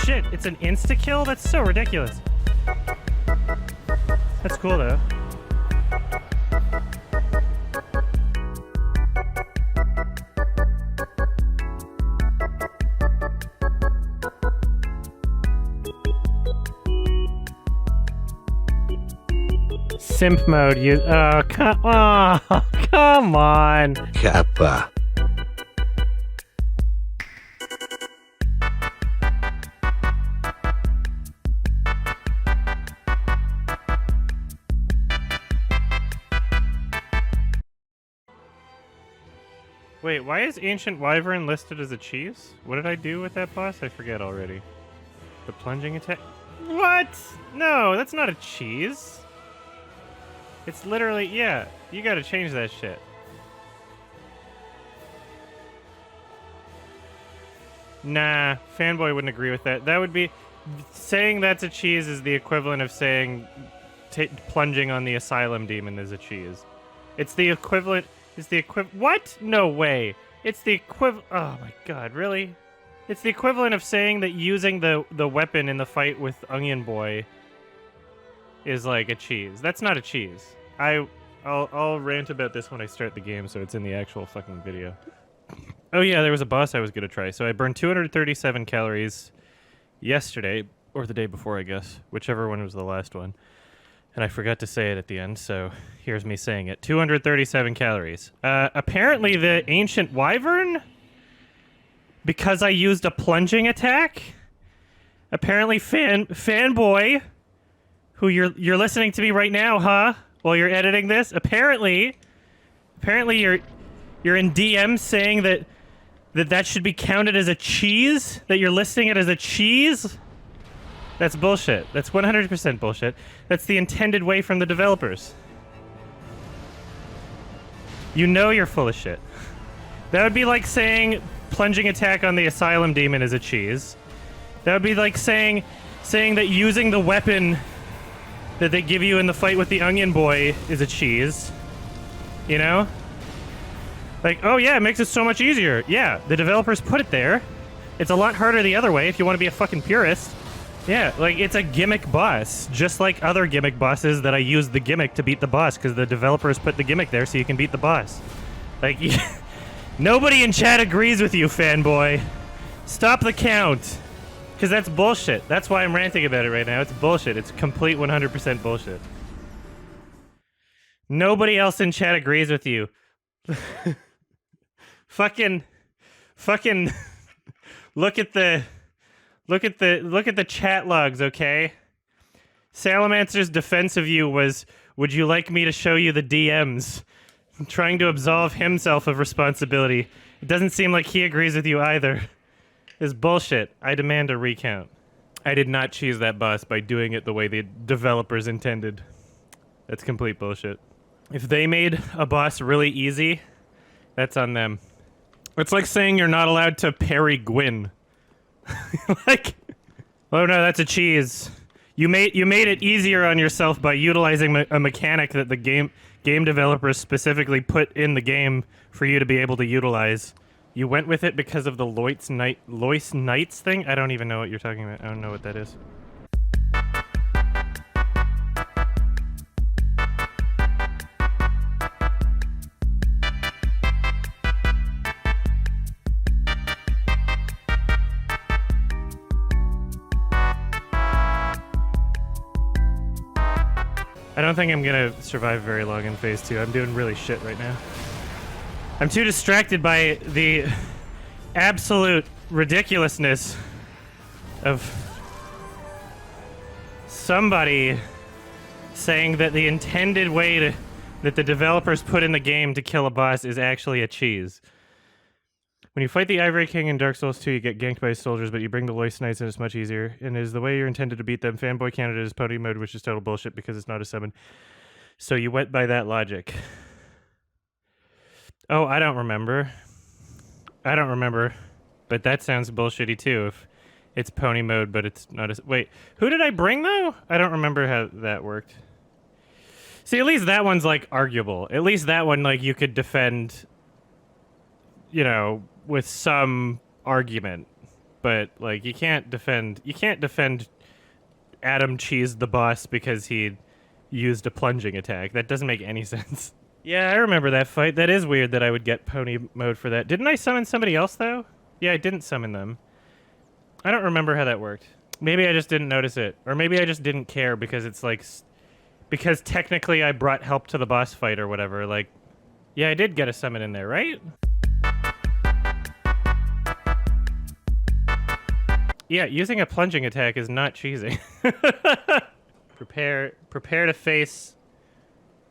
shit, it's an insta-kill? That's so ridiculous. That's cool, though. Simp mode, come on. Kappa. Wait, why is Ancient Wyvern listed as a cheese? What did I do with that boss? I forget already. The plunging attack? What? No, that's not a cheese. It's literally, yeah, you gotta change that shit. Nah, Fanboy wouldn't agree with that. That would be, saying that's a cheese is the equivalent of saying plunging on the Asylum Demon is a cheese. It's the equivalent, what? No way. It's the equivalent, oh my god, really? It's the equivalent of saying that using the weapon in the fight with Onion Boy is like a cheese. That's not a cheese. I'll rant about this when I start the game, so it's in the actual fucking video. Oh yeah, there was a boss I was gonna try. So I burned 237 calories yesterday, or the day before, I guess, whichever one was the last one. And I forgot to say it at the end, so here's me saying it. 237 calories. Apparently the Ancient Wyvern, because I used a plunging attack, apparently Fanboy, who you're listening to me right now, huh? While you're editing this, apparently you're in DM saying that should be counted as a cheese. That you're listing it as a cheese. That's bullshit. That's 100% bullshit. That's the intended way from the developers. You know you're full of shit. That would be like saying plunging attack on the Asylum Demon is a cheese. That would be like saying that using the weapon that they give you in the fight with the Onion Boy is a cheese. You know? Like, oh yeah, it makes it so much easier. Yeah, the developers put it there. It's a lot harder the other way if you want to be a fucking purist. Yeah, like, it's a gimmick boss, just like other gimmick bosses that I use the gimmick to beat the boss, because the developers put the gimmick there so you can beat the boss. Like, nobody in chat agrees with you, Fanboy. Stop the count. Because that's bullshit. That's why I'm ranting about it right now. It's bullshit. It's complete 100% bullshit. Nobody else in chat agrees with you. fucking look at the chat logs, okay? Salamancer's defense of you was, would you like me to show you the DMs? Trying to absolve himself of responsibility. It doesn't seem like he agrees with you either. It's bullshit. I demand a recount. I did not cheese that boss by doing it the way the developers intended. That's complete bullshit. If they made a boss really easy, that's on them. It's like saying you're not allowed to parry Gwyn. Like, oh no, that's a cheese. You made it easier on yourself by utilizing a mechanic that the game developers specifically put in the game for you to be able to utilize. You went with it because of the Loyce Knights thing? I don't even know what you're talking about. I don't know what that is. I don't think I'm gonna survive very long in phase 2. I'm doing really shit right now. I'm too distracted by the absolute ridiculousness of somebody saying that the intended way that the developers put in the game to kill a boss is actually a cheese. When you fight the Ivory King in Dark Souls 2, you get ganked by his soldiers, but you bring the Loyce Knights and it's much easier. And it is the way you're intended to beat them. Fanboy counted it as pony mode, which is total bullshit because it's not a summon. So you went by that logic. Oh, I don't remember. But that sounds bullshitty too, if it's pony mode, but it's not a... Wait, who did I bring, though? I don't remember how that worked. See, at least that one's, like, arguable. At least that one, like, you could defend, you know, with some argument. but like you can't defend Adum Cheese the boss because he used a plunging attack. That doesn't make any sense. Yeah, I remember that fight. That is weird that I would get pony mode for that. Didn't I summon somebody else though? Yeah, I didn't summon them. I don't remember how that worked. Maybe I just didn't notice it, or maybe I just didn't care because it's like because technically I brought help to the boss fight or whatever. Like, yeah, I did get a summon in there, right? Yeah, using a plunging attack is not cheesing. Prepare to face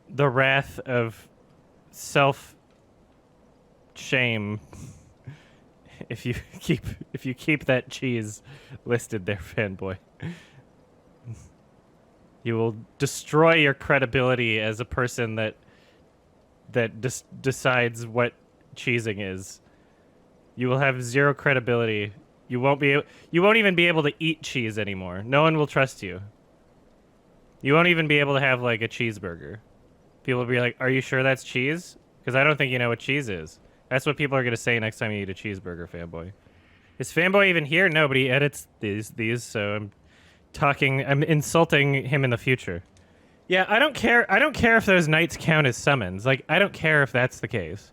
the wrath of self-shame if you keep that cheese listed there, Fanboy. You will destroy your credibility as a person that decides what cheesing is. You will have zero credibility. You won't even be able to eat cheese anymore. No one will trust you. You won't even be able to have like a cheeseburger. People will be like, "Are you sure that's cheese?" Because I don't think you know what cheese is. That's what people are gonna say next time you eat a cheeseburger, Fanboy. Is Fanboy even here? Nobody edits these, so I'm insulting him in the future. Yeah, I don't care if those knights count as summons. Like, I don't care if that's the case.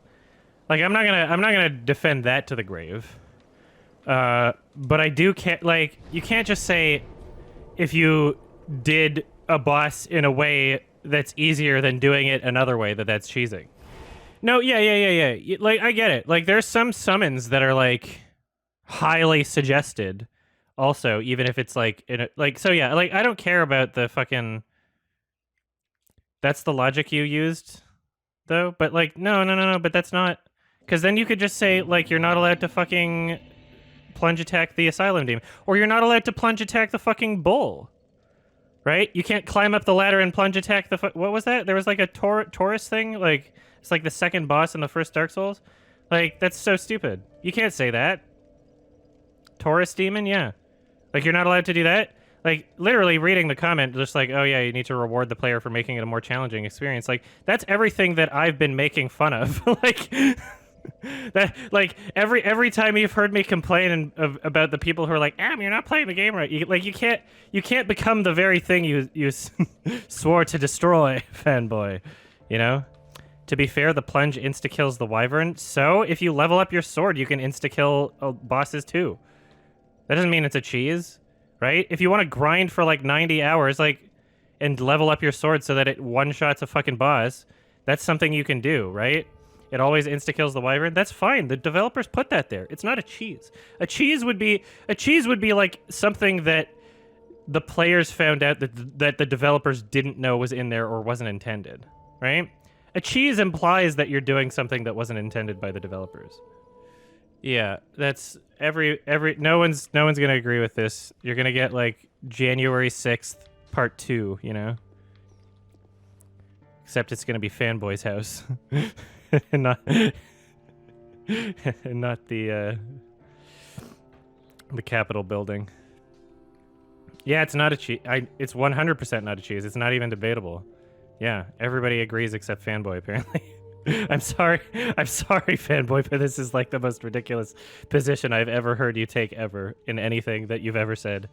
Like, I'm not gonna defend that to the grave. But I do care. Like, you can't just say if you did a boss in a way that's easier than doing it another way that's cheesing. No, yeah. Like, I get it. Like, there's some summons that are like highly suggested. Also, even if it's like so yeah. Like, I don't care about the fucking. That's the logic you used, though. But like, no. But that's not, because then you could just say like you're not allowed to fucking plunge attack the Asylum Demon, or you're not allowed to plunge attack the fucking bull, right? You can't climb up the ladder and plunge attack the what was that? There was like a Taurus thing, like it's like the second boss in the first Dark Souls. Like, that's so stupid. You can't say that. Taurus demon, yeah. Like, you're not allowed to do that. Like, literally reading the comment, just like, oh yeah, you need to reward the player for making it a more challenging experience. Like, that's everything that I've been making fun of. Like. That, like, every time you've heard me complain about the people who are like, you're not playing the game right. You can't become the very thing you swore to destroy, Fanboy. You know? To be fair, the plunge insta-kills the wyvern, so if you level up your sword, you can insta-kill bosses too. That doesn't mean it's a cheese, right? If you want to grind for like 90 hours, like, and level up your sword so that it one-shots a fucking boss, that's something you can do, right? It always insta-kills the wyvern. That's fine. The developers put that there. It's not a cheese. A cheese would be like something that the players found out that the developers didn't know was in there or wasn't intended, right? A cheese implies that you're doing something that wasn't intended by the developers. Yeah, that's no one's gonna agree with this. You're gonna get like January 6th part 2, you know? Except it's gonna be Fanboy's house. and not the Capitol building. Yeah, it's not a cheese. It's 100% not a cheese. It's not even debatable. Yeah, everybody agrees except Fanboy, apparently. I'm sorry, Fanboy, but this is like the most ridiculous position I've ever heard you take ever in anything that you've ever said.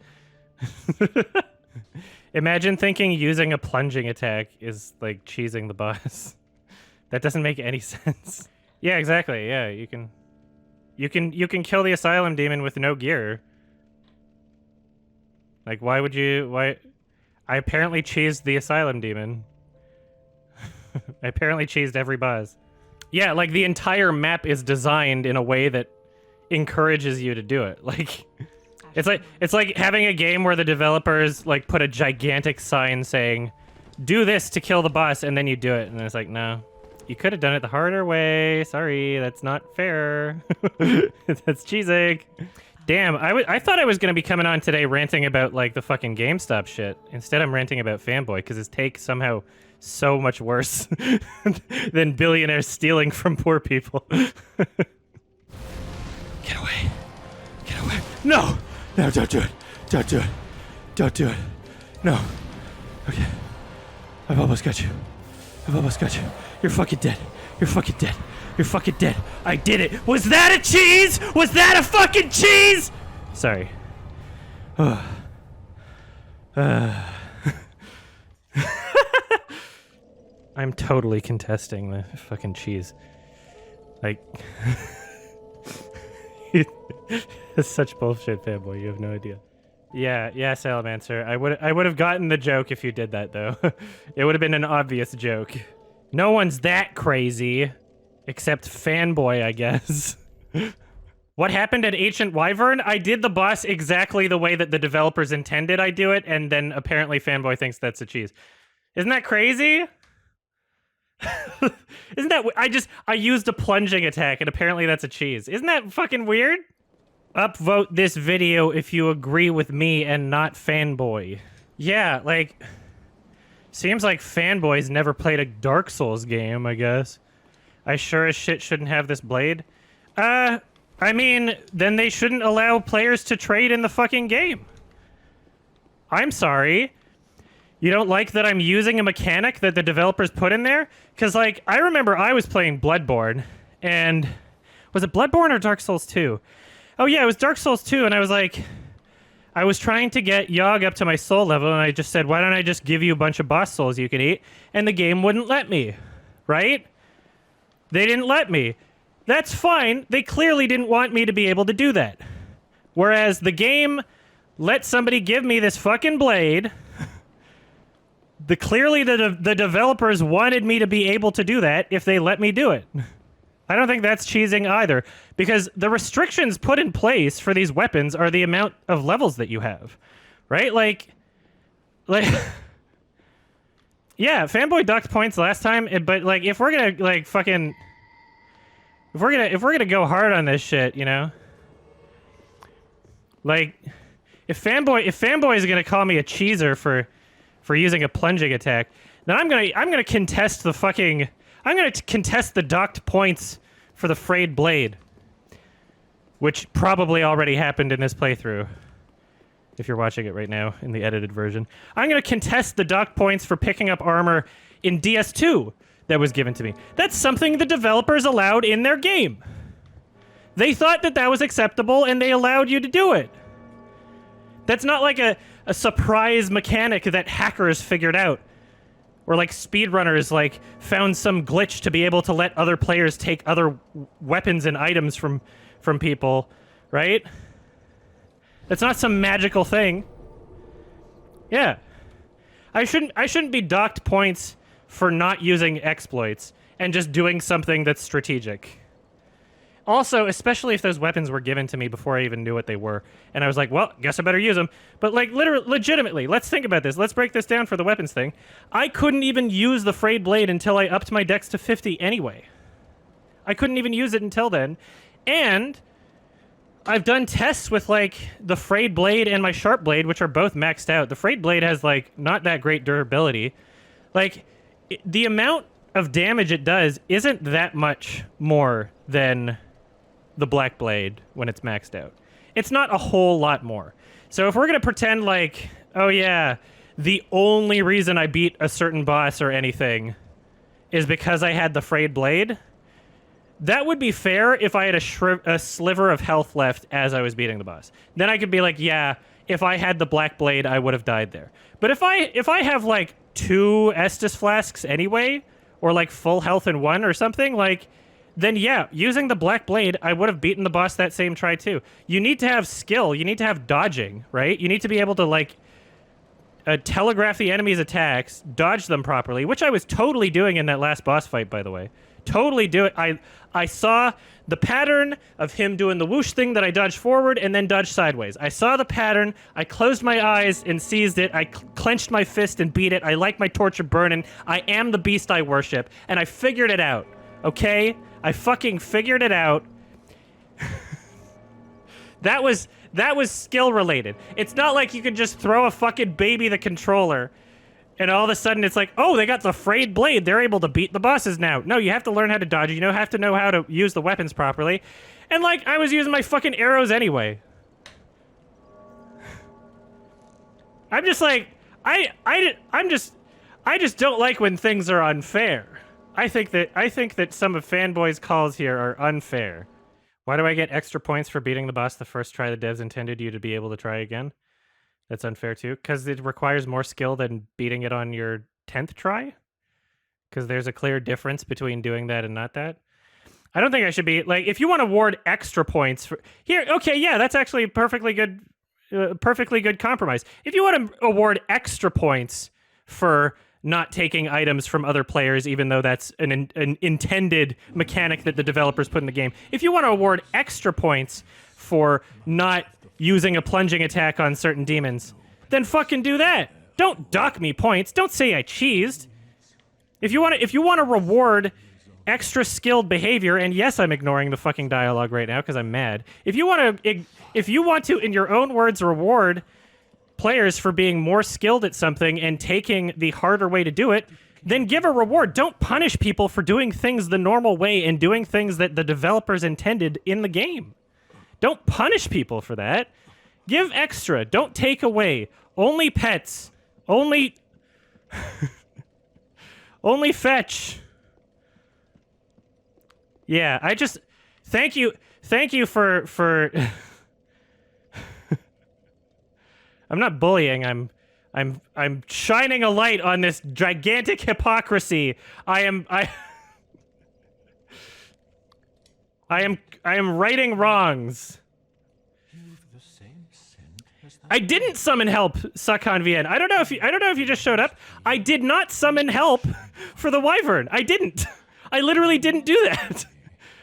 Imagine thinking using a plunging attack is like cheesing the boss. That doesn't make any sense. Yeah, exactly. Yeah, you can kill the Asylum Demon with no gear. Like, why? I apparently cheesed the Asylum Demon. I apparently cheesed every boss. Yeah, like the entire map is designed in a way that encourages you to do it. Like, it's like having a game where the developers like put a gigantic sign saying, "Do this to kill the boss," and then you do it, and it's like, no. You could have done it the harder way. Sorry, that's not fair. That's cheesing. Damn, I thought I was going to be coming on today ranting about, like, the fucking GameStop shit. Instead, I'm ranting about Fanboy, because his take somehow so much worse than billionaires stealing from poor people. Get away. Get away. No! No, don't do it. Don't do it. Don't do it. No. Okay. I've almost got you. I've almost got you. You're fucking dead. You're fucking dead. You're fucking dead. I did it. Was that a cheese? Was that a fucking cheese? Sorry. I'm totally contesting the fucking cheese. Like, it's such bullshit, Fanboy. You have no idea. Yeah, Salamancer. I would have gotten the joke if you did that, though. It would have been an obvious joke. No one's that crazy, except Fanboy, I guess. What happened at Ancient Wyvern? I did the boss exactly the way that the developers intended I do it, and then apparently Fanboy thinks that's a cheese. Isn't that crazy? Isn't that... I used a plunging attack, and apparently that's a cheese. Isn't that fucking weird? Upvote this video if you agree with me and not Fanboy. Yeah, like... Seems like Fanboy's never played a Dark Souls game, I guess. I sure as shit shouldn't have this blade. I mean, then they shouldn't allow players to trade in the fucking game. I'm sorry. You don't like that I'm using a mechanic that the developers put in there? Because, like, I remember I was playing Bloodborne, and... Was it Bloodborne or Dark Souls 2? Oh yeah, it was Dark Souls 2, and I was like... I was trying to get Yogg up to my soul level, and I just said, why don't I just give you a bunch of boss souls you can eat? And the game wouldn't let me. Right? They didn't let me. That's fine. They clearly didn't want me to be able to do that. Whereas the game let somebody give me this fucking blade. Clearly the developers wanted me to be able to do that if they let me do it. I don't think that's cheesing either, because the restrictions put in place for these weapons are the amount of levels that you have, right? Like, yeah, Fanboy ducked points last time, but like, if we're gonna like fucking, if we're gonna go hard on this shit, you know, like, if Fanboy is gonna call me a cheeser for using a plunging attack, then I'm gonna contest the fucking. I'm going to contest the docked points for the frayed blade. Which probably already happened in this playthrough. If you're watching it right now, in the edited version. I'm going to contest the docked points for picking up armor in DS2 that was given to me. That's something the developers allowed in their game. They thought that that was acceptable, and they allowed you to do it. That's not like a surprise mechanic that hackers figured out. Or like speedrunners like found some glitch to be able to let other players take other weapons and items from people, right? That's not some magical thing. Yeah. I shouldn't be docked points for not using exploits and just doing something that's strategic. Also, especially if those weapons were given to me before I even knew what they were. And I was like, well, guess I better use them. But like, legitimately, let's think about this. Let's break this down for the weapons thing. I couldn't even use the frayed blade until I upped my dex to 50 anyway. I couldn't even use it until then. And I've done tests with like the frayed blade and my sharp blade, which are both maxed out. The frayed blade has like not that great durability. Like, the amount of damage it does isn't that much more than the black blade when it's maxed out. It's not a whole lot more. So if we're gonna pretend like, oh yeah, the only reason I beat a certain boss or anything is because I had the frayed blade, that would be fair if I had a sliver of health left as I was beating the boss. Then I could be like, yeah, if I had the black blade, I would have died there. But if I have like 2 Estus flasks anyway, or like full health in 1 or something, like, then yeah, using the black blade, I would have beaten the boss that same try too. You need to have skill. You need to have dodging, right? You need to be able to like telegraph the enemy's attacks, dodge them properly, which I was totally doing in that last boss fight, by the way. Totally do it. I saw the pattern of him doing the whoosh thing that I dodged forward and then dodged sideways. I saw the pattern. I closed my eyes and seized it. I clenched my fist and beat it. I like my torture burning. I am the beast I worship, and I figured it out. Okay? I fucking figured it out. That was skill related. It's not like you can just throw a fucking baby the controller and all of a sudden it's like, oh, they got the frayed blade. They're able to beat the bosses now. No, you have to learn how to dodge. You have to know how to use the weapons properly. And like, I was using my fucking arrows anyway. I'm just like, I just don't like when things are unfair. I think that some of Fanboy's calls here are unfair. Why do I get extra points for beating the boss the first try the devs intended you to be able to try again? That's unfair too, because it requires more skill than beating it on your 10th try? Because there's a clear difference between doing that and not that. I don't think I should be, like, if you want to award extra points for... Here, okay, yeah, that's actually a perfectly good compromise. If you want to award extra points for not taking items from other players, even though that's an intended mechanic that the developers put in the game. If you want to award extra points for not using a plunging attack on certain demons, then fucking do that. Don't dock me points. Don't say I cheesed. If you want to reward extra skilled behavior, and yes, I'm ignoring the fucking dialogue right now because I'm mad. If you want to, in your own words, reward players for being more skilled at something and taking the harder way to do it, then give a reward. Don't punish people for doing things the normal way and doing things that the developers intended in the game. Don't punish people for that. Give extra. Don't take away. Only pets. Only... only fetch. Yeah, I just... Thank you for... I'm not bullying. I'm shining a light on this gigantic hypocrisy. I am righting wrongs. I didn't summon help, Suckhon VN. I don't know if you just showed up. I did not summon help for the Wyvern. I didn't. I literally didn't do that.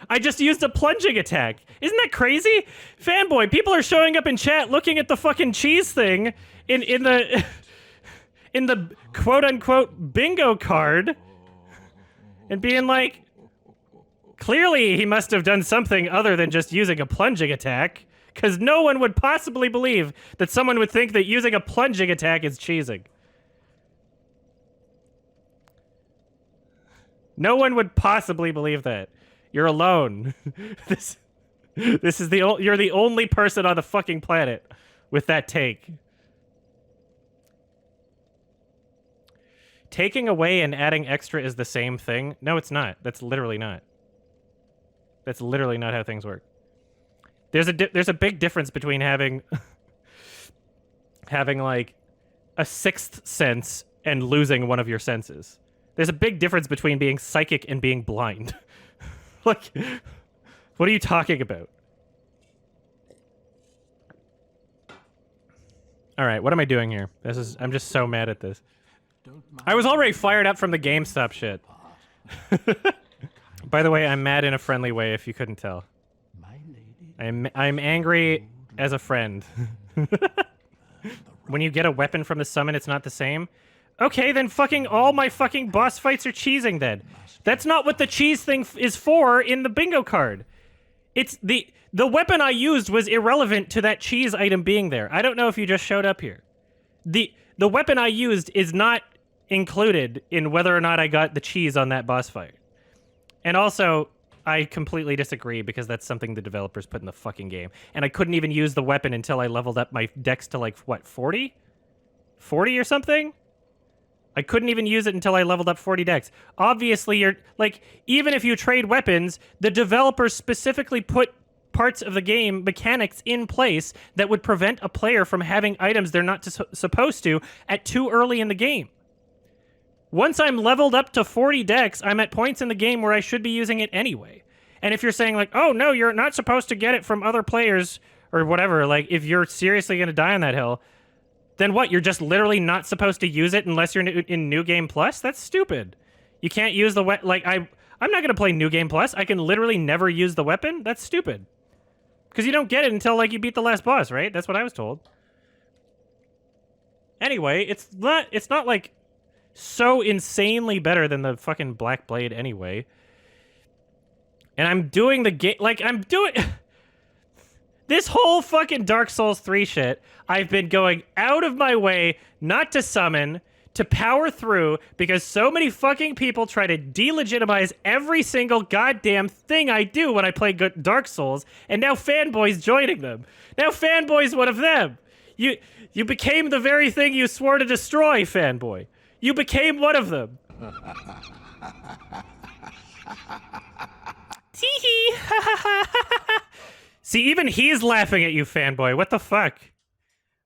I just used a plunging attack. Isn't that crazy? Fanboy, people are showing up in chat looking at the fucking cheese thing in the in the quote-unquote bingo card and being like, clearly he must have done something other than just using a plunging attack, because no one would possibly believe that someone would think that using a plunging attack is cheesing. No one would possibly believe that. You're alone. This is you're the only person on the fucking planet with that take. Taking away and adding extra is the same thing? No, it's not. That's literally not. That's literally not how things work. There's a big difference between having like a sixth sense and losing one of your senses. There's a big difference between being psychic and being blind. Like, what are you talking about? All right, what am I doing here? I'm just so mad at this. I was already fired up from the GameStop shit. By the way, I'm mad in a friendly way, if you couldn't tell. I'm angry as a friend. When you get a weapon from the summon, it's not the same? Okay, then fucking all my fucking boss fights are cheesing then. That's not what the cheese thing is for in the bingo card. It's the weapon I used was irrelevant to that cheese item being there. I don't know if you just showed up here. The weapon I used is not included in whether or not I got the cheese on that boss fight. And also, I completely disagree because that's something the developers put in the fucking game. And I couldn't even use the weapon until I leveled up my dex to like, what, 40? 40 or something? I couldn't even use it until I leveled up 40 dex. Obviously, you're like, even if you trade weapons, the developers specifically put parts of the game mechanics in place that would prevent a player from having items they're not supposed to at too early in the game. Once I'm leveled up to 40 dex, I'm at points in the game where I should be using it anyway. And if you're saying like, oh no, you're not supposed to get it from other players or whatever, like if you're seriously going to die on that hill, then what? You're just literally not supposed to use it unless you're in New Game Plus? That's stupid. You can't use the weapon. Like, I'm not going to play New Game Plus. I can literally never use the weapon? That's stupid. Because you don't get it until, like, you beat the last boss, right? That's what I was told. Anyway, it's not like, so insanely better than the fucking Black Blade anyway. And I'm doing the I'm doing... This whole fucking Dark Souls 3 shit, I've been going out of my way not to summon, to power through, because so many fucking people try to delegitimize every single goddamn thing I do when I play Dark Souls, and now Fanboy's joining them. Now Fanboy's one of them. You became the very thing you swore to destroy, Fanboy. You became one of them. Tee-hee. See, even he's laughing at you, fanboy. What the fuck?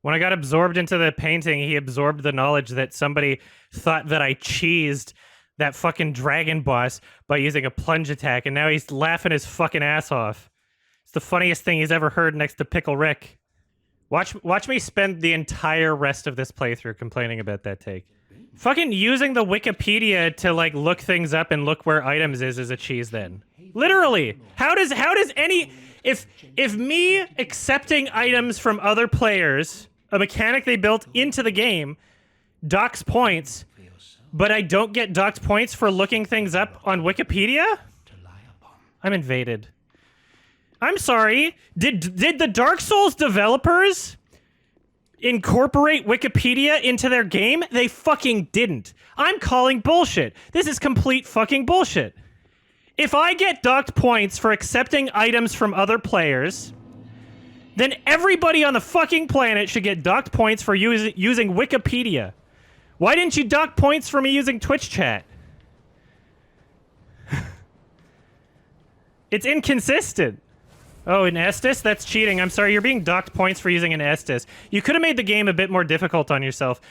When I got absorbed into the painting, he absorbed the knowledge that somebody thought that I cheesed that fucking dragon boss by using a plunge attack, and now he's laughing his fucking ass off. It's the funniest thing he's ever heard next to Pickle Rick. Watch me spend the entire rest of this playthrough complaining about that take. Fucking using the Wikipedia to, like, look things up and look where items is a cheese then. Literally. How does any... If me accepting items from other players, a mechanic they built into the game, docks points, but I don't get docked points for looking things up on Wikipedia? I'm invaded. I'm sorry. Did the Dark Souls developers incorporate Wikipedia into their game? They fucking didn't. I'm calling bullshit. This is complete fucking bullshit. If I get docked points for accepting items from other players, then everybody on the fucking planet should get docked points for using Wikipedia. Why didn't you dock points for me using Twitch chat? It's inconsistent. Oh, an Estus? That's cheating. I'm sorry, you're being docked points for using an Estus. You could have made the game a bit more difficult on yourself.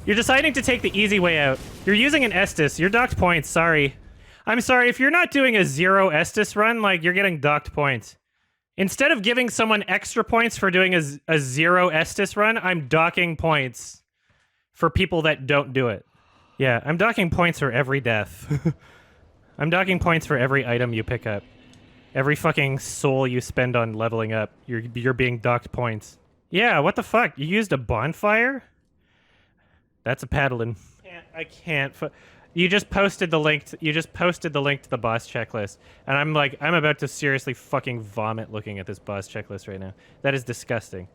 You're deciding to take the easy way out. You're using an Estus. You're docked points, sorry. I'm sorry, if you're not doing a 0 Estus run, like, you're getting docked points. Instead of giving someone extra points for doing a 0 Estus run, I'm docking points for people that don't do it. Yeah, I'm docking points for every death. I'm docking points for every item you pick up. Every fucking soul you spend on leveling up, you're being docked points. Yeah, what the fuck? You used a bonfire? That's a paddling. I can't. You just posted the link. You just posted the link to the boss checklist, and I'm about to seriously fucking vomit looking at this boss checklist right now. That is disgusting.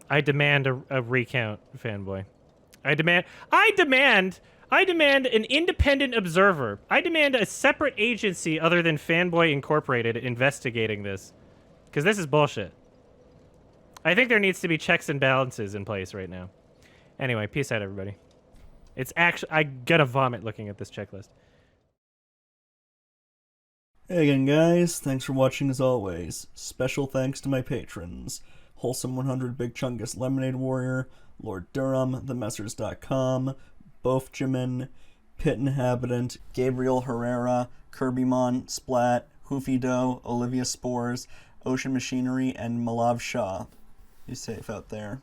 I demand a recount, fanboy. I demand an independent observer. I demand a separate agency other than Fanboy Incorporated investigating this, because this is bullshit. I think there needs to be checks and balances in place right now. Anyway, peace out, everybody. It's actually... I gotta vomit looking at this checklist. Hey again, guys. Thanks for watching as always. Special thanks to my patrons. Wholesome 100 Big Chungus Lemonade Warrior, Lord Durham, themessers.com, Bof Jimin, Pit Inhabitant, Gabriel Herrera, Kirbymon, Splat, Hoofy Doe, Olivia Spores, Ocean Machinery, and Malav Shah. Be safe out there.